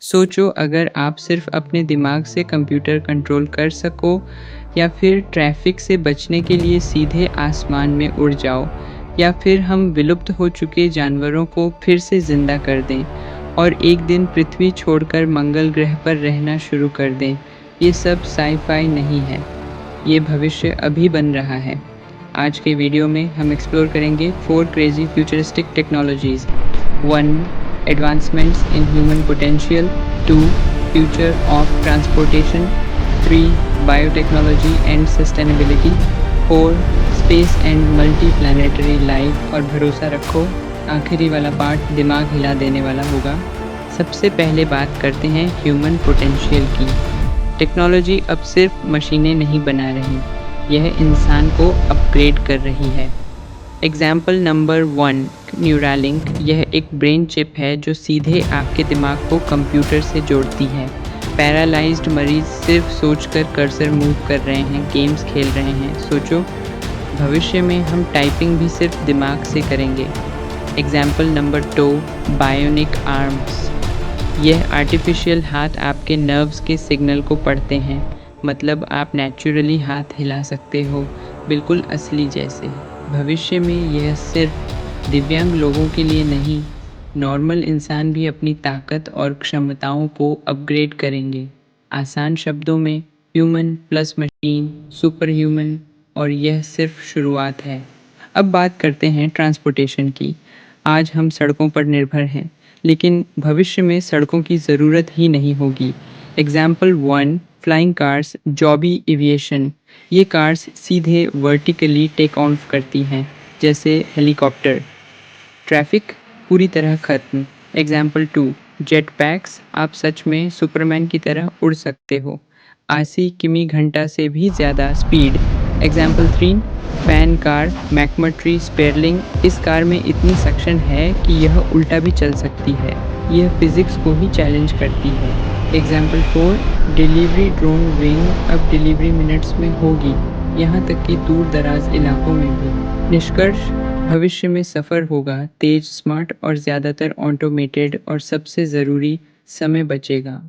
सोचो अगर आप सिर्फ अपने दिमाग से कंप्यूटर कंट्रोल कर सको या फिर ट्रैफिक से बचने के लिए सीधे आसमान में उड़ जाओ या फिर हम विलुप्त हो चुके जानवरों को फिर से जिंदा कर दें और एक दिन पृथ्वी छोड़कर मंगल ग्रह पर रहना शुरू कर दें। ये सब साई-फाई नहीं है, ये भविष्य अभी बन रहा है। आज के वीडियो में हम एक्सप्लोर करेंगे 4 crazy futuristic technologies. 1. Advancements in human potential. 2. Future of transportation. 3. Biotechnology and sustainability. 4. Space and multiplanetary life। और भरोसा रखो आखिरी वाला पार्ट दिमाग हिला देने वाला होगा। सबसे पहले बात करते हैं ह्यूमन पोटेंशियल की। टेक्नोलॉजी अब सिर्फ मशीनें नहीं बना रही, यह इंसान को अपग्रेड कर रही है। Example number 1, Neuralink. यह एक ब्रेन चिप है जो सीधे आपके दिमाग को कंप्यूटर से जोड़ती है। पैरालाइज्ड मरीज सिर्फ सोचकर कर्सर मूव कर रहे हैं, गेम्स खेल रहे हैं। सोचो भविष्य में हम टाइपिंग भी सिर्फ दिमाग से करेंगे। Example number 2, bionic arms. यह आर्टिफिशियल हाथ आपके नर्व्स के सिग्नल को पढ़ते हैं, मतलब आप नेचुरली हाथ हिला सकते हो, बिल्कुल असली जैसे। भविष्य में यह सिर्फ दिव्यांग लोगों के लिए नहीं, नॉर्मल इंसान भी अपनी ताकत और क्षमताओं को अपग्रेड करेंगे। आसान शब्दों में human plus machine super human, और यह सिर्फ शुरुआत है। अब बात करते हैं ट्रांसपोर्टेशन की। आज हम सड़कों पर निर्भर हैं, लेकिन भविष्य में सड़कों की ज़रूरत ही नहीं होगी। Example 1, flying cars, जॉबी aviation. ये कार्स सीधे वर्टिकली टेक ऑफ करती हैं, जैसे हेलीकॉप्टर। ट्रैफिक पूरी तरह खत्म। Example 2, jet PACS. आप सच में सुपरमैन की तरह उड़ सकते हो, 80 किमी घंटा से भी ज़्यादा speed. Example 3, fan car, McMurtry Speirling. इस कार में इतनी सक्शन है कि यह उल्टा भी चल सकती है, यह फिजिक्स को ही चैलेंज करती है। Example 4, delivery drone wing. अब डिलीवरी मिनट्स में होगी, यहाँ तक कि दूर दराज इलाकों में भी। निष्कर्ष, भविष्य में सफ़र होगा तेज, स्मार्ट और ज़्यादातर ऑटोमेटेड, और सबसे ज़रूरी, समय बचेगा।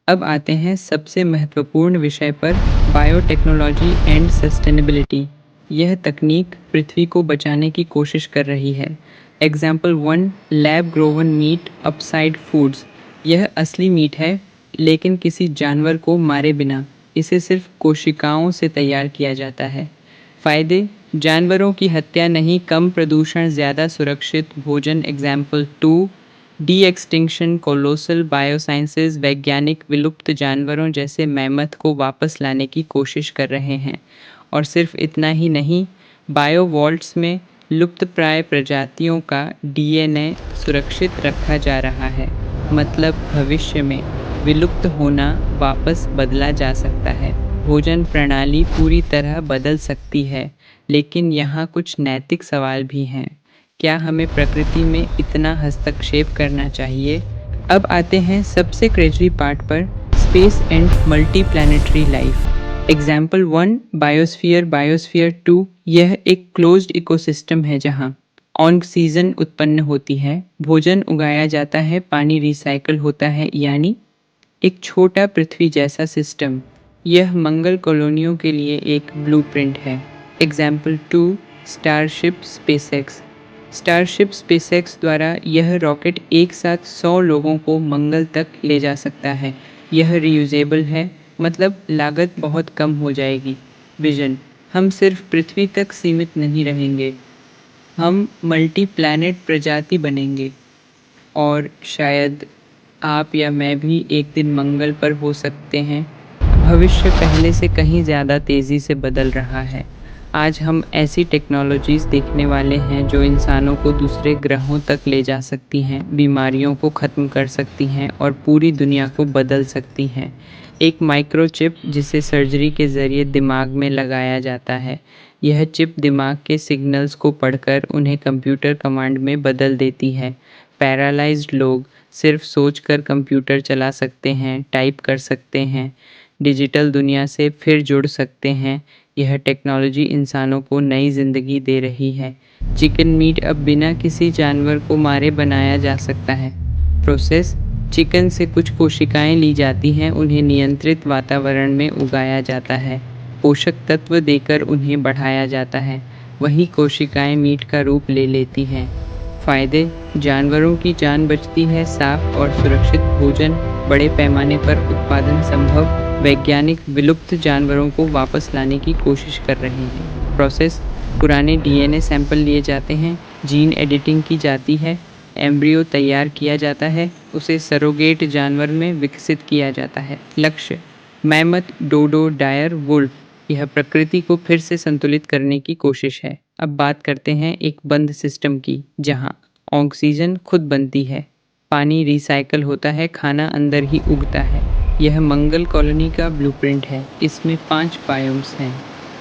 अब आते हैं सबसे महत्वपूर्ण विषय पर, बायोटेक्नोलॉजी एंड सस्टेनेबिलिटी। यह तकनीक पृथ्वी को बचाने की कोशिश कर रही है। Example 1, lab grown meat upside foods. यह असली मीट है, लेकिन किसी जानवर को मारे बिना। इसे सिर्फ कोशिकाओं से तैयार किया जाता है। फ़ायदे: जानवरों की हत्या नहीं, कम प्रदूषण, ज़्यादा सुरक्षित भोजन। Example 2, D extinction colossal biosciences. वैज्ञानिक विलुप्त जानवरों जैसे मैमथ को वापस लाने की कोशिश कर रहे हैं। और सिर्फ इतना ही नहीं, बायो वॉल्ट्स में लुप्तप्राय प्रजातियों का डीएनए सुरक्षित रखा जा रहा है। मतलब भविष्य में विलुप्त होना वापस बदला जा सकता है। भोजन प्रणाली पूरी तरह बदल सकती है, लेकिन यहाँ कुछ नैतिक सवाल भी हैं। क्या हमें प्रकृति में इतना हस्तक्षेप करना चाहिए? अब आते हैं सबसे क्रेजी पार्ट पर, space and multiplanetary life. Example 1, biosphere. Biosphere 2, यह एक क्लोज्ड इकोसिस्टम है जहाँ ऑक्सीजन उत्पन्न होती है, भोजन उगाया जाता है, पानी रिसाइकल होता है, यानी एक छोटा पृथ्वी जैसा सिस्टम। यह मंगल कॉलोनियों के लिए एक ब्लूप्रिंट है। Example 2, starship SpaceX. Starship SpaceX द्वारा यह रॉकेट एक साथ 100 लोगों को मंगल तक ले जा सकता है। यह रीयूजेबल है, मतलब लागत बहुत कम हो जाएगी। विजन: हम सिर्फ पृथ्वी तक सीमित नहीं रहेंगे, हम मल्टी प्लैनेट प्रजाति बनेंगे, और शायद आप या मैं भी एक दिन मंगल पर हो सकते हैं। भविष्य पहले से कहीं ज़्यादा तेज़ी से बदल रहा है। आज हम ऐसी टेक्नोलॉजीज़ देखने वाले हैं जो इंसानों को दूसरे ग्रहों तक ले जा सकती हैं, बीमारियों को ख़त्म कर सकती हैं और पूरी दुनिया को बदल सकती हैं। एक माइक्रोचिप जिसे सर्जरी के ज़रिए दिमाग में लगाया जाता है। यह चिप दिमाग के सिग्नल्स को पढ़कर उन्हें कंप्यूटर कमांड में बदल देती है। पैरालाइज्ड लोग सिर्फ सोचकर कंप्यूटर चला सकते हैं, टाइप कर सकते हैं, डिजिटल दुनिया से फिर जुड़ सकते हैं। यह टेक्नोलॉजी इंसानों को नई ज़िंदगी दे रही है। चिकन मीट अब बिना किसी जानवर को मारे बनाया जा सकता है। प्रोसेस: चिकन से कुछ कोशिकाएं ली जाती हैं, उन्हें नियंत्रित वातावरण में उगाया जाता है, पोषक तत्व देकर उन्हें बढ़ाया जाता है। वही कोशिकाएं मीट का रूप ले लेती हैं। फायदे: जानवरों की जान बचती है, साफ और सुरक्षित भोजन, बड़े पैमाने पर उत्पादन संभव, वैज्ञानिक विलुप्त जानवरों को वापस लाने की कोशिश कर रहे हैं। प्रोसेस: पुराने डीएनए सैंपल लिए जाते हैं, जीन एडिटिंग की जाती है, एम्ब्रियो तैयार किया जाता है, उसे सरोगेट जानवर में विकसित किया जाता है। लक्ष्य: मैमथ, डोडो, डायर, वुल्फ। यह प्रकृति को फिर से संतुलित करने की कोशिश है। अब बात करते हैं एक बंद सिस्टम की, जहाँ ऑक्सीजन खुद बनती है, पानी रिसाइकल होता है, खाना अंदर ही उगता है। यह मंगल कॉलोनी का ब्लूप्रिंट है। इसमें 5 बायोम्स हैं: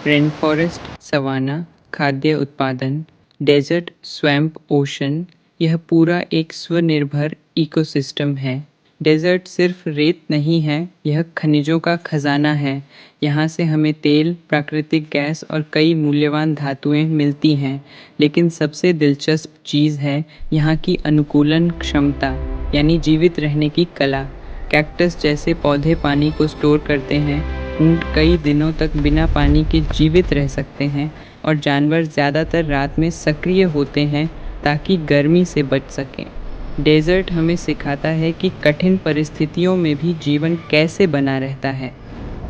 रेन फॉरेस्ट, सवाना, खाद्य उत्पादन, डेजर्ट, स्वैम्प, ओशन। यह पूरा एक स्वनिर्भर इकोसिस्टम है। डेजर्ट सिर्फ रेत नहीं है, यह खनिजों का खजाना है। यहाँ से हमें तेल, प्राकृतिक गैस और कई मूल्यवान धातुएं मिलती हैं। लेकिन सबसे दिलचस्प चीज़ है यहाँ की अनुकूलन क्षमता, यानी जीवित रहने की कला। कैक्टस जैसे पौधे पानी को स्टोर करते हैं, ऊंट कई दिनों तक बिना पानी के जीवित रह सकते हैं, और जानवर ज़्यादातर रात में सक्रिय होते हैं ताकि गर्मी से बच सकें। डेजर्ट हमें सिखाता है कि कठिन परिस्थितियों में भी जीवन कैसे बना रहता है।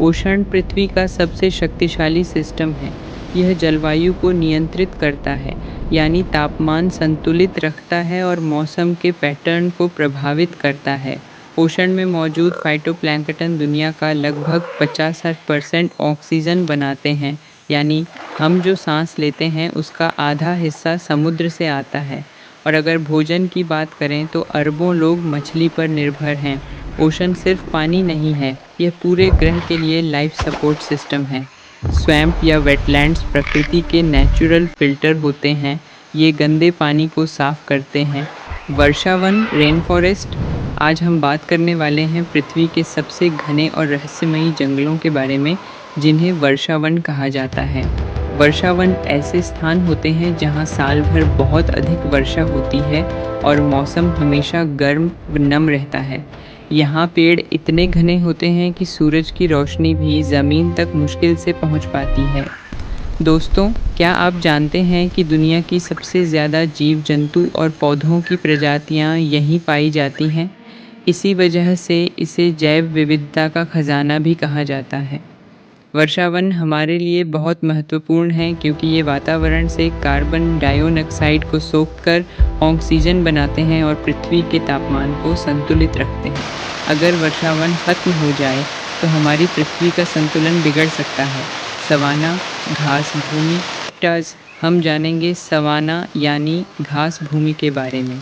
ओशन पृथ्वी का सबसे शक्तिशाली सिस्टम है। यह जलवायु को नियंत्रित करता है, यानी तापमान संतुलित रखता है और मौसम के पैटर्न को प्रभावित करता है। ओशन में मौजूद फाइटोप्लैंक्टन दुनिया का लगभग 50-60% ऑक्सीजन बनाते हैं, यानी हम जो सांस लेते हैं उसका आधा हिस्सा समुद्र से आता है। और अगर भोजन की बात करें तो अरबों लोग मछली पर निर्भर हैं। ओशन सिर्फ पानी नहीं है, यह पूरे ग्रह के लिए लाइफ सपोर्ट सिस्टम है। स्वैम्प या वेटलैंड्स प्रकृति के नेचुरल फिल्टर होते हैं, ये गंदे पानी को साफ करते हैं। वर्षावन, रेन फॉरेस्ट। आज हम बात करने वाले हैं पृथ्वी के सबसे घने और रहस्यमयी जंगलों के बारे में, जिन्हें वर्षावन कहा जाता है। वर्षावन ऐसे स्थान होते हैं जहां साल भर बहुत अधिक वर्षा होती है और मौसम हमेशा गर्म व नम रहता है। यहाँ पेड़ इतने घने होते हैं कि सूरज की रोशनी भी ज़मीन तक मुश्किल से पहुँच पाती है। दोस्तों, क्या आप जानते हैं कि दुनिया की सबसे ज़्यादा जीव जंतु और पौधों की प्रजातियाँ यहीं पाई जाती हैं? इसी वजह से इसे जैव विविधता का खजाना भी कहा जाता है। वर्षावन हमारे लिए बहुत महत्वपूर्ण है क्योंकि ये वातावरण से कार्बन डाइऑक्साइड को सोखकर ऑक्सीजन बनाते हैं और पृथ्वी के तापमान को संतुलित रखते हैं। अगर वर्षावन खत्म हो जाए तो हमारी पृथ्वी का संतुलन बिगड़ सकता है। सवाना, घास भूमि। हम जानेंगे सवाना यानी घास भूमि के बारे में।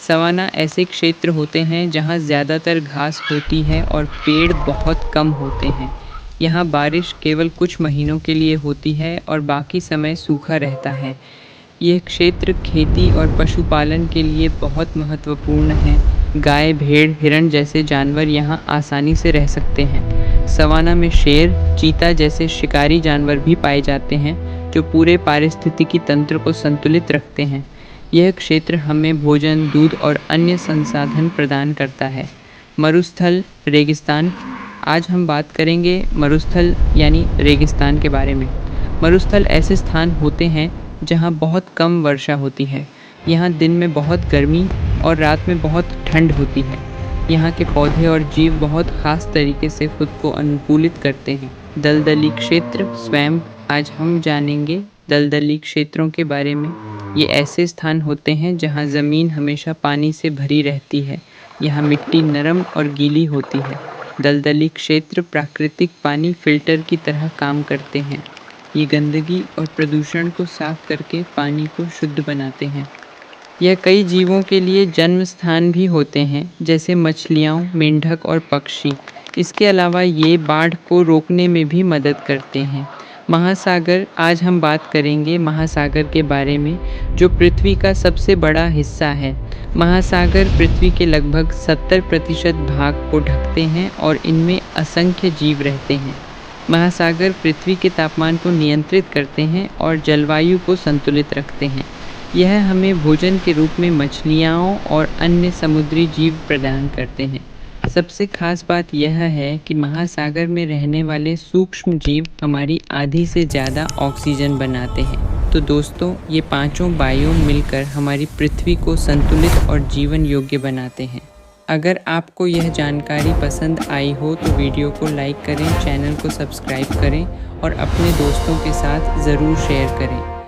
सवाना ऐसे क्षेत्र होते हैं जहाँ ज़्यादातर घास होती है और पेड़ बहुत कम होते हैं। यहाँ बारिश केवल कुछ महीनों के लिए होती है और बाकी समय सूखा रहता है। यह क्षेत्र खेती और पशुपालन के लिए बहुत महत्वपूर्ण है। गाय, भेड़, हिरण जैसे जानवर यहाँ आसानी से रह सकते हैं। सवाना में शेर, चीता जैसे शिकारी जानवर भी पाए जाते हैं, जो पूरे पारिस्थितिकी तंत्र को संतुलित रखते हैं। यह क्षेत्र हमें भोजन, दूध और अन्य संसाधन प्रदान करता है। मरुस्थल, रेगिस्तान। आज हम बात करेंगे मरुस्थल यानी रेगिस्तान के बारे में। मरुस्थल ऐसे स्थान होते हैं जहाँ बहुत कम वर्षा होती है। यहाँ दिन में बहुत गर्मी और रात में बहुत ठंड होती है। यहाँ के पौधे और जीव बहुत ख़ास तरीके से खुद को अनुकूलित करते हैं। दलदली क्षेत्र, स्वैम्प। आज हम जानेंगे दलदली क्षेत्रों के बारे में। ये ऐसे स्थान होते हैं जहाँ ज़मीन हमेशा पानी से भरी रहती है। यहाँ मिट्टी नरम और गीली होती है। दलदली क्षेत्र प्राकृतिक पानी फिल्टर की तरह काम करते हैं। ये गंदगी और प्रदूषण को साफ करके पानी को शुद्ध बनाते हैं। यह कई जीवों के लिए जन्म स्थान भी होते हैं, जैसे मछलियाँ, मेंढक और पक्षी। इसके अलावा ये बाढ़ को रोकने में भी मदद करते हैं। महासागर। आज हम बात करेंगे महासागर के बारे में, जो पृथ्वी का सबसे बड़ा हिस्सा है। महासागर पृथ्वी के लगभग 70% भाग को ढकते हैं और इनमें असंख्य जीव रहते हैं। महासागर पृथ्वी के तापमान को नियंत्रित करते हैं और जलवायु को संतुलित रखते हैं। यह हमें भोजन के रूप में मछलियाँ और अन्य समुद्री जीव प्रदान करते हैं। सबसे खास बात यह है कि महासागर में रहने वाले सूक्ष्म जीव हमारी आधी से ज़्यादा ऑक्सीजन बनाते हैं। तो दोस्तों, ये पांचों बायोम मिलकर हमारी पृथ्वी को संतुलित और जीवन योग्य बनाते हैं। अगर आपको यह जानकारी पसंद आई हो तो वीडियो को लाइक करें, चैनल को सब्सक्राइब करें और अपने दोस्तों के साथ ज़रूर शेयर करें।